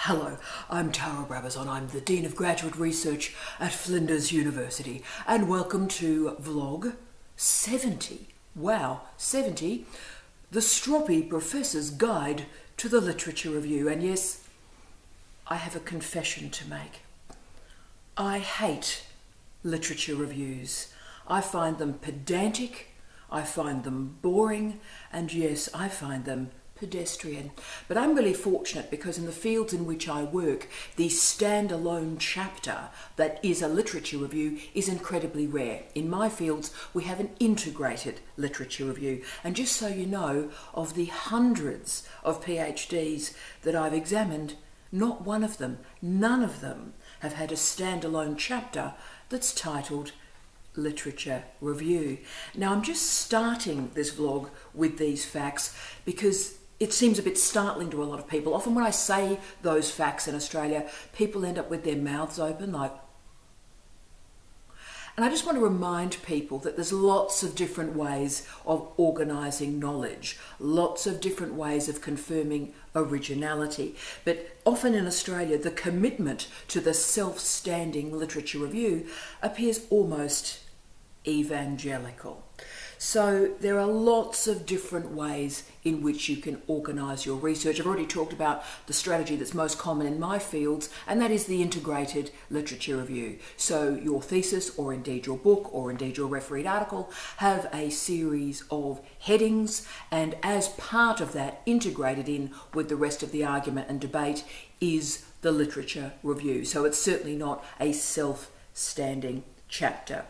Hello, I'm Tara Brabazon. I'm the Dean of Graduate Research at Flinders University, and welcome to vlog 70. Wow, 70. The Stroppy Professor's Guide to the Literature Review. And yes, I have a confession to make. I hate literature reviews. I find them pedantic, I find them boring, and yes, I find them pedestrian. But I'm really fortunate because in the fields in which I work, the standalone chapter that is a literature review is incredibly rare. In my fields, we have an integrated literature review. And just so you know, of the hundreds of PhDs that I've examined, not one of them, none of them, have had a standalone chapter that's titled Literature Review. Now, I'm just starting this vlog with these facts because it seems a bit startling to a lot of people. Often when I say those facts in Australia, people end up with their mouths open like... And I just want to remind people that there's lots of different ways of organising knowledge, lots of different ways of confirming originality. But often in Australia, the commitment to the self-standing literature review appears almost evangelical. So there are lots of different ways in which you can organise your research. I've already talked about the strategy that's most common in my fields, and that is the integrated literature review. So your thesis, or indeed your book, or indeed your refereed article, have a series of headings, and as part of that, integrated in with the rest of the argument and debate, is the literature review. So it's certainly not a self-standing chapter.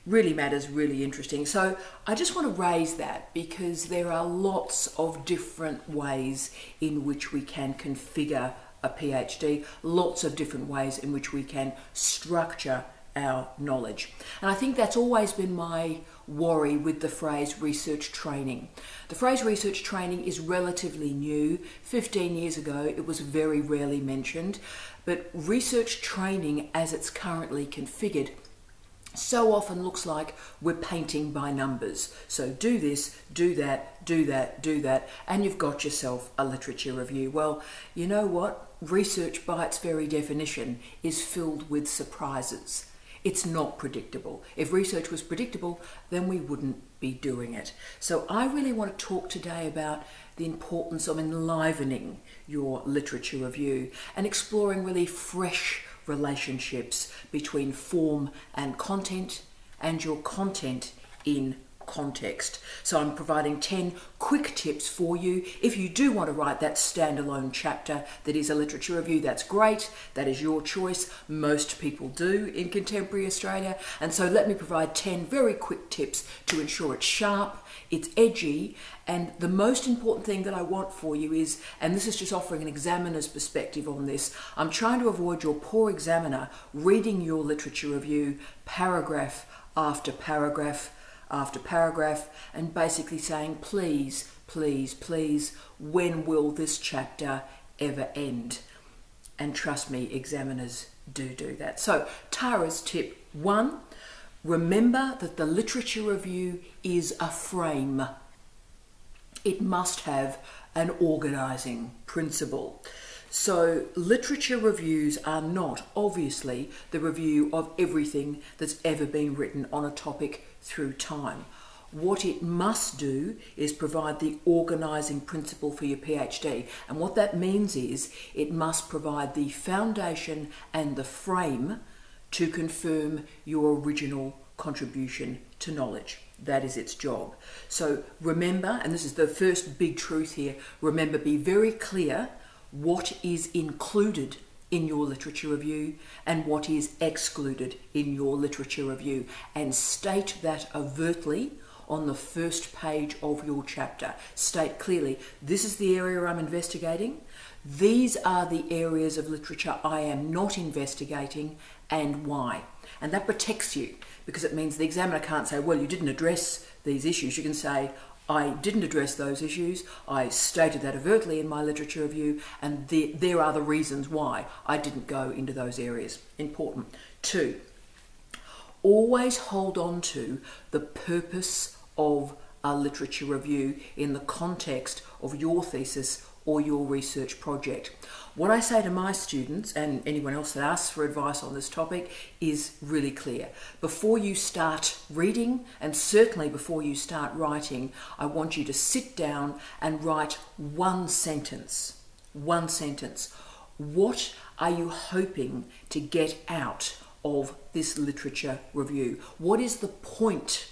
Really matters, really interesting. So I just want to raise that because there are lots of different ways in which we can configure a PhD, lots of different ways in which we can structure our knowledge. And I think that's always been my worry with the phrase research training. The phrase research training is relatively new. 15 years ago, it was very rarely mentioned, but research training as it's currently configured so often looks like we're painting by numbers. So do this, do that, do that, do that, and you've got yourself a literature review. Well, you know what? Research by its very definition is filled with surprises. It's not predictable. If research was predictable, then we wouldn't be doing it. So I really want to talk today about the importance of enlivening your literature review and exploring really fresh relationships between form and content, and your content in context. So I'm providing 10 quick tips for you. If you do want to write that standalone chapter that is a literature review, that's great. That is your choice. Most people do in contemporary Australia. And so let me provide 10 very quick tips to ensure it's sharp, it's edgy, and the most important thing that I want for you is, and this is just offering an examiner's perspective on this, I'm trying to avoid your poor examiner reading your literature review paragraph after paragraph after paragraph and basically saying, please, please, please, when will this chapter ever end? And trust me, examiners do that. So Tara's tip 1, remember that the literature review is a frame. It must have an organising principle. So literature reviews are not, obviously, the review of everything that's ever been written on a topic through time. What it must do is provide the organising principle for your PhD. And what that means is it must provide the foundation and the frame to confirm your original contribution to knowledge. That is its job. So remember, and this is the first big truth here, remember, be very clear what is included in your literature review and what is excluded in your literature review, and state that overtly on the first page of your chapter. State clearly, this is the area I'm investigating, these are the areas of literature I am not investigating, and why. And that protects you, because it means the examiner can't say, well, you didn't address these issues. You can say, I didn't address those issues, I stated that overtly in my literature review, and there are the reasons why I didn't go into those areas. Important. 2, always hold on to the purpose of a literature review in the context of your thesis or your research project. What I say to my students and anyone else that asks for advice on this topic is really clear. Before you start reading, and certainly before you start writing, I want you to sit down and write one sentence. One sentence. What are you hoping to get out of this literature review? What is the point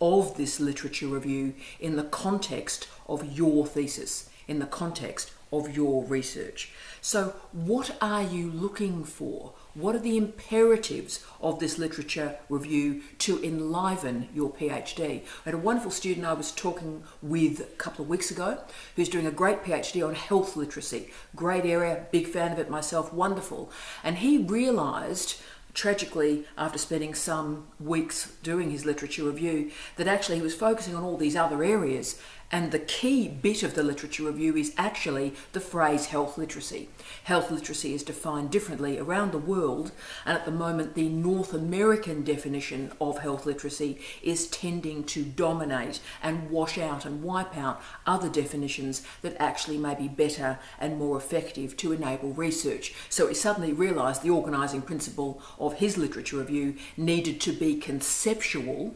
of this literature review in the context of your thesis, in the context of your research? So what are you looking for? What are the imperatives of this literature review to enliven your PhD? I had a wonderful student I was talking with a couple of weeks ago who's doing a great PhD on health literacy. Great area, big fan of it myself, wonderful. And he realised, tragically, after spending some weeks doing his literature review, that actually he was focusing on all these other areas, and the key bit of the literature review is actually the phrase health literacy. Health literacy is defined differently around the world, and at the moment the North American definition of health literacy is tending to dominate and wash out and wipe out other definitions that actually may be better and more effective to enable research. So he suddenly realised the organising principle of his literature review needed to be conceptual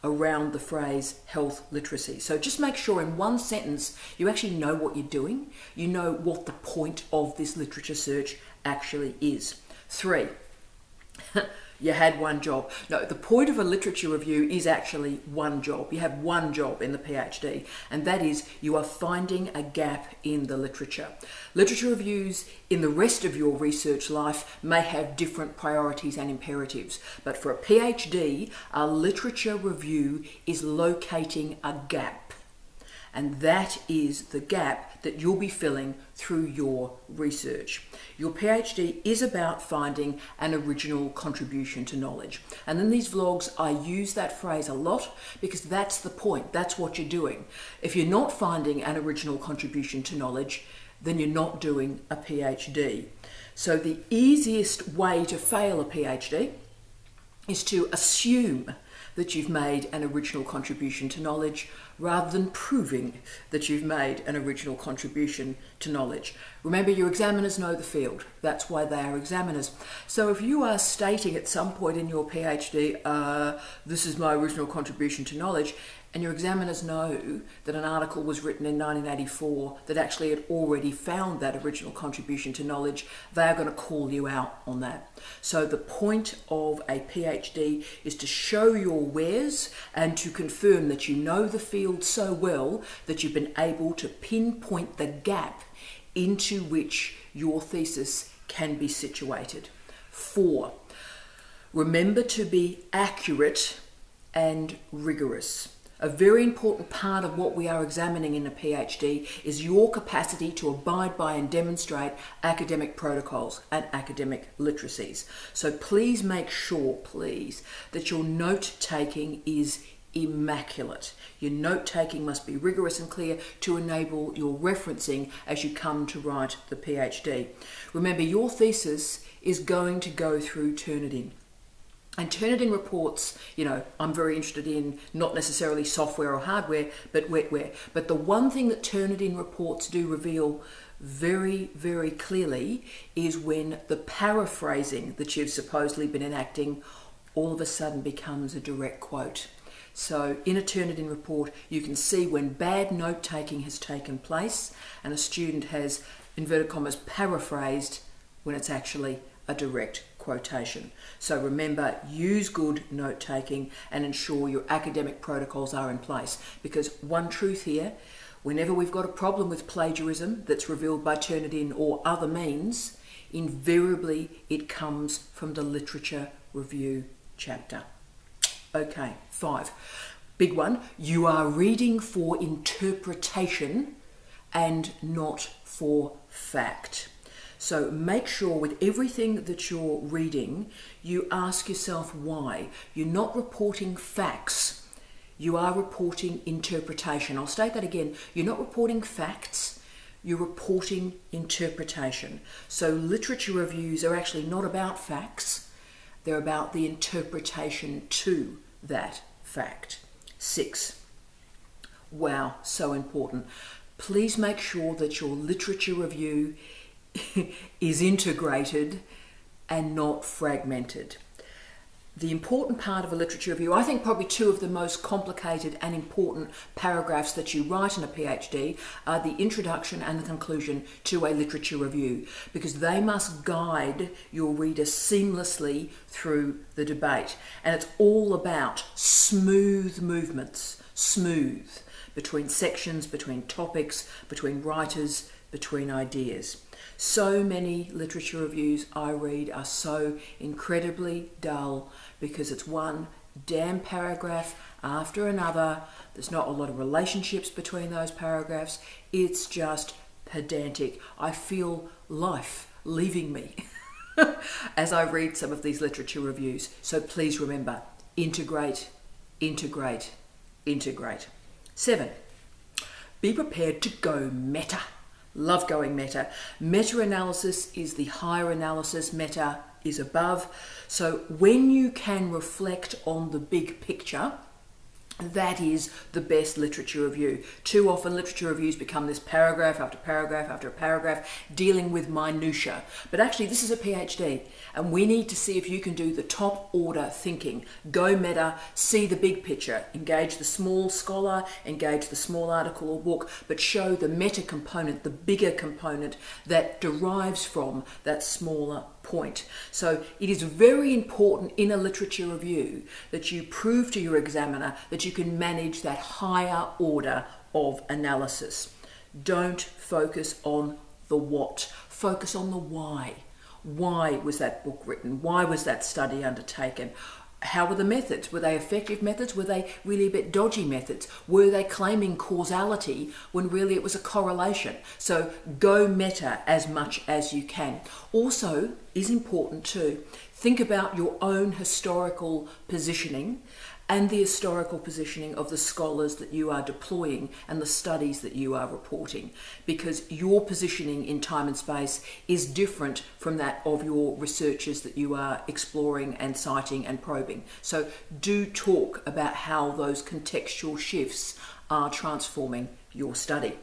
around the phrase health literacy. So just make sure in one sentence you actually know what you're doing, you know what the point of this literature search actually is. 3, you had one job. No, the point of a literature review is actually one job. You have one job in the PhD, and that is you are finding a gap in the literature. Literature reviews in the rest of your research life may have different priorities and imperatives, but for a PhD, a literature review is locating a gap. And that is the gap that you'll be filling through your research. Your PhD is about finding an original contribution to knowledge. And in these vlogs, I use that phrase a lot because that's the point. That's what you're doing. If you're not finding an original contribution to knowledge, then you're not doing a PhD. So the easiest way to fail a PhD is to assume that you've made an original contribution to knowledge rather than proving that you've made an original contribution to knowledge. Remember, your examiners know the field. That's why they are examiners. So if you are stating at some point in your PhD, this is my original contribution to knowledge, and your examiners know that an article was written in 1984 that actually had already found that original contribution to knowledge, they are going to call you out on that. So the point of a PhD is to show your wares and to confirm that you know the field so well that you've been able to pinpoint the gap into which your thesis can be situated. 4, remember to be accurate and rigorous. A very important part of what we are examining in a PhD is your capacity to abide by and demonstrate academic protocols and academic literacies. So please make sure, please, that your note-taking is immaculate. Your note-taking must be rigorous and clear to enable your referencing as you come to write the PhD. Remember, your thesis is going to go through Turnitin. And Turnitin reports, you know, I'm very interested in not necessarily software or hardware, but wetware. But the one thing that Turnitin reports do reveal very, very clearly is when the paraphrasing that you've supposedly been enacting all of a sudden becomes a direct quote. So in a Turnitin report, you can see when bad note-taking has taken place and a student has, inverted commas, paraphrased when it's actually a direct quotation. So remember, use good note-taking and ensure your academic protocols are in place, because one truth here, whenever we've got a problem with plagiarism that's revealed by Turnitin or other means, invariably it comes from the literature review chapter. Okay, 5. Big one, you are reading for interpretation and not for fact. So make sure with everything that you're reading, you ask yourself why. You're not reporting facts, you are reporting interpretation. I'll state that again. You're not reporting facts, you're reporting interpretation. So literature reviews are actually not about facts, they're about the interpretation to that fact. 6. Wow, so important. please make sure that your literature review is integrated and not fragmented. The important part of a literature review, I think probably two of the most complicated and important paragraphs that you write in a PhD are the introduction and the conclusion to a literature review, because they must guide your reader seamlessly through the debate. And it's all about smooth movements, smooth, between sections, between topics, between writers, between ideas. So many literature reviews I read are so incredibly dull because it's one damn paragraph after another. There's not a lot of relationships between those paragraphs. It's just pedantic. I feel life leaving me as I read some of these literature reviews. So please remember, integrate, integrate, integrate. 7, be prepared to go meta. Love going meta. Meta-analysis is the higher analysis, meta is above. So when you can reflect on the big picture, that is the best literature review. Too often literature reviews become this paragraph after paragraph after paragraph dealing with minutiae. But actually this is a PhD and we need to see if you can do the top order thinking. Go meta, see the big picture, engage the small scholar, engage the small article or book, but show the meta component, the bigger component that derives from that smaller point. So it is very important in a literature review that you prove to your examiner that you can manage that higher order of analysis. Don't focus on the what, focus on the why. Why was that book written? Why was that study undertaken? How were the methods? Were they effective methods? Were they really a bit dodgy methods? Were they claiming causality when really it was a correlation? So go meta as much as you can. Also is important too, think about your own historical positioning and the historical positioning of the scholars that you are deploying and the studies that you are reporting, because your positioning in time and space is different from that of your researchers that you are exploring and citing and probing. So do talk about how those contextual shifts are transforming your study.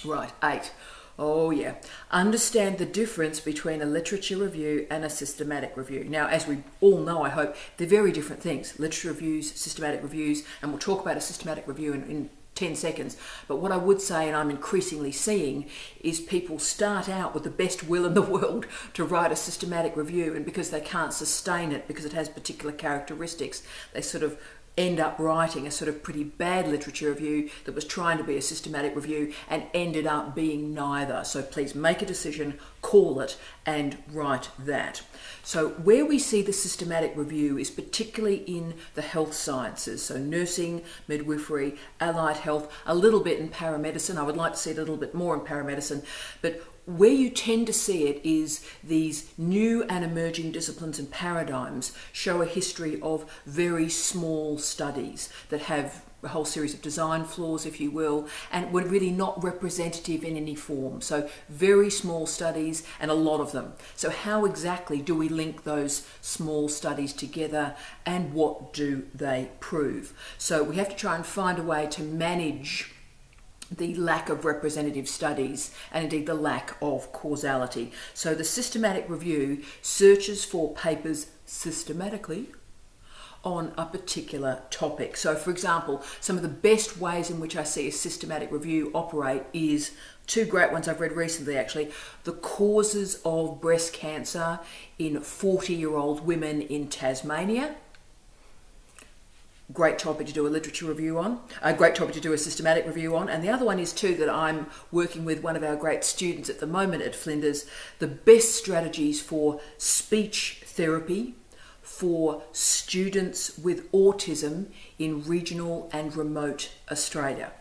Right, 8. Oh yeah, understand the difference between a literature review and a systematic review. Now, as we all know, I hope, they're very different things. Literature reviews, systematic reviews, and we'll talk about a systematic review in 10 seconds. But what I would say, and I'm increasingly seeing, is people start out with the best will in the world to write a systematic review, and because they can't sustain it, because it has particular characteristics, they sort of end up writing a sort of pretty bad literature review that was trying to be a systematic review and ended up being neither. So please make a decision, call it, and write that. So where we see the systematic review is particularly in the health sciences, so nursing, midwifery, allied health, a little bit in paramedicine. I would like to see it a little bit more in paramedicine, but where you tend to see it is these new and emerging disciplines and paradigms show a history of very small studies that have a whole series of design flaws, if you will, and were really not representative in any form. So very small studies and a lot of them. So how exactly do we link those small studies together and what do they prove? So we have to try and find a way to manage the lack of representative studies and indeed the lack of causality. So the systematic review searches for papers systematically on a particular topic. So for example, some of the best ways in which I see a systematic review operate is two great ones I've read recently actually. The causes of breast cancer in 40-year-old women in Tasmania. Great topic to do a literature review on, a great topic to do a systematic review on. And the other one is too that I'm working with one of our great students at the moment at Flinders, the best strategies for speech therapy for students with autism in regional and remote Australia.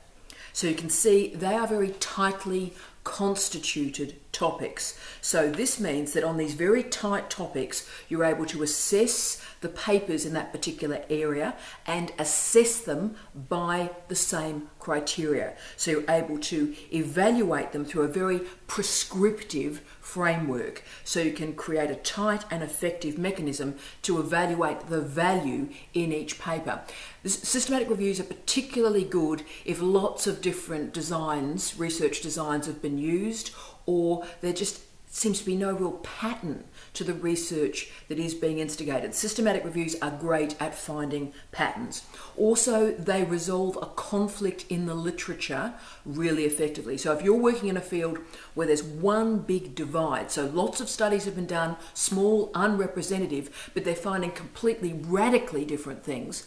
So you can see they are very tightly constituted topics. So this means that on these very tight topics, you're able to assess the papers in that particular area and assess them by the same criteria. So you're able to evaluate them through a very prescriptive framework. So you can create a tight and effective mechanism to evaluate the value in each paper. Systematic reviews are particularly good if lots of different designs, research designs, have been used, or there just seems to be no real pattern to the research that is being instigated. Systematic reviews are great at finding patterns. Also, they resolve a conflict in the literature really effectively. So if you're working in a field where there's one big divide, so lots of studies have been done, small, unrepresentative, but they're finding completely radically different things,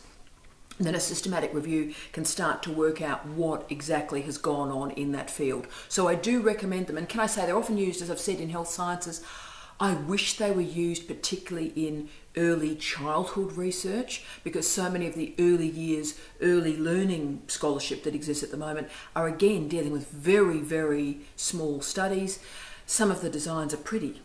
then a systematic review can start to work out what exactly has gone on in that field. So I do recommend them, and can I say they're often used, as I've said, in health sciences. I wish they were used particularly in early childhood research, because so many of the early years, early learning scholarship that exists at the moment are again dealing with very, very small studies. Some of the designs are pretty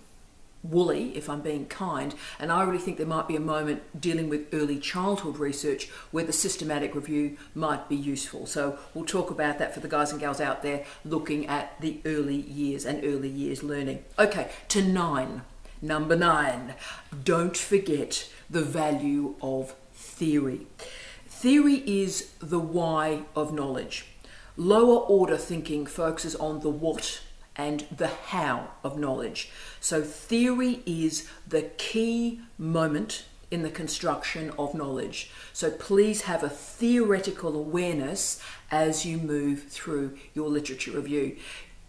woolly, if I'm being kind, and I really think there might be a moment dealing with early childhood research where the systematic review might be useful. So we'll talk about that for the guys and gals out there looking at the early years and early years learning. Okay, to 9. Number 9, don't forget the value of theory. Theory is the why of knowledge. Lower order thinking focuses on the what and the how of knowledge. So theory is the key moment in the construction of knowledge. So please have a theoretical awareness as you move through your literature review.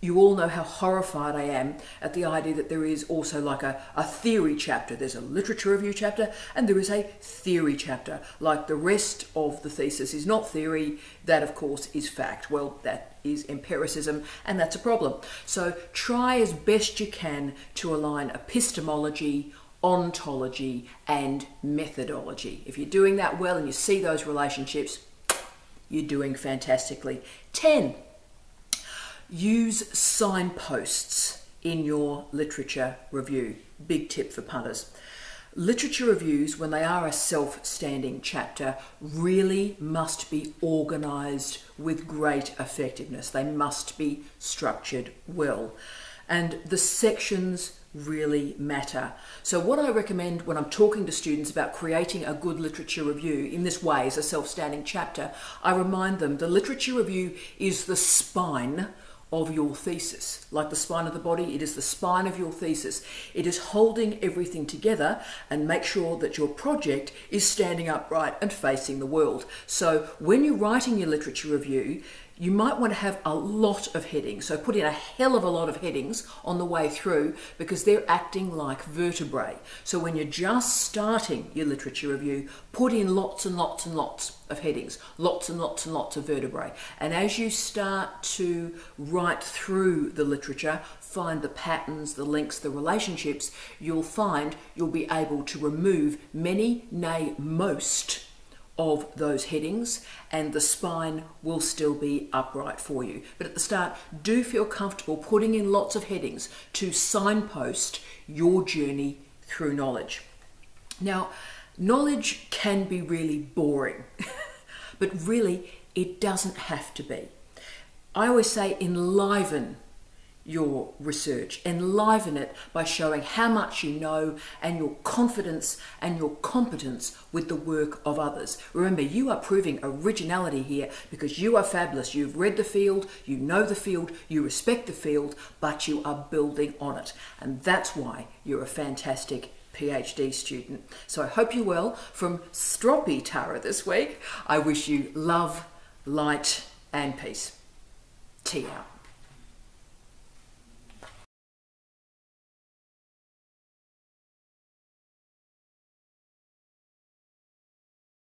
You all know how horrified I am at the idea that there is also like a theory chapter. There's a literature review chapter and there is a theory chapter. Like the rest of the thesis is not theory, that of course is fact. Well, that is empiricism, and that's a problem. So try as best you can to align epistemology, ontology and methodology. If you're doing that well and you see those relationships, you're doing fantastically. 10. Use signposts in your literature review. Big tip for punters. Literature reviews, when they are a self-standing chapter, really must be organised with great effectiveness. They must be structured well. And the sections really matter. So what I recommend when I'm talking to students about creating a good literature review in this way as a self-standing chapter, I remind them the literature review is the spine of your thesis. Like the spine of the body, it is the spine of your thesis. It is holding everything together and make sure that your project is standing upright and facing the world. So when you're writing your literature review, you might want to have a lot of headings. So put in a hell of a lot of headings on the way through because they're acting like vertebrae. So when you're just starting your literature review, put in lots and lots and lots of headings, lots and lots and lots of vertebrae. And as you start to write through the literature, find the patterns, the links, the relationships, you'll find you'll be able to remove many, nay, most of those headings, and the spine will still be upright for you. But at the start, do feel comfortable putting in lots of headings to signpost your journey through knowledge. Now, knowledge can be really boring, but really it doesn't have to be. I always say enliven your research. Enliven it by showing how much you know and your confidence and your competence with the work of others. Remember, you are proving originality here because you are fabulous. You've read the field, you know the field, you respect the field, but you are building on it. And that's why you're a fantastic PhD student. So I hope you're well. From Stroppy Tara this week, I wish you love, light and peace. Tea out.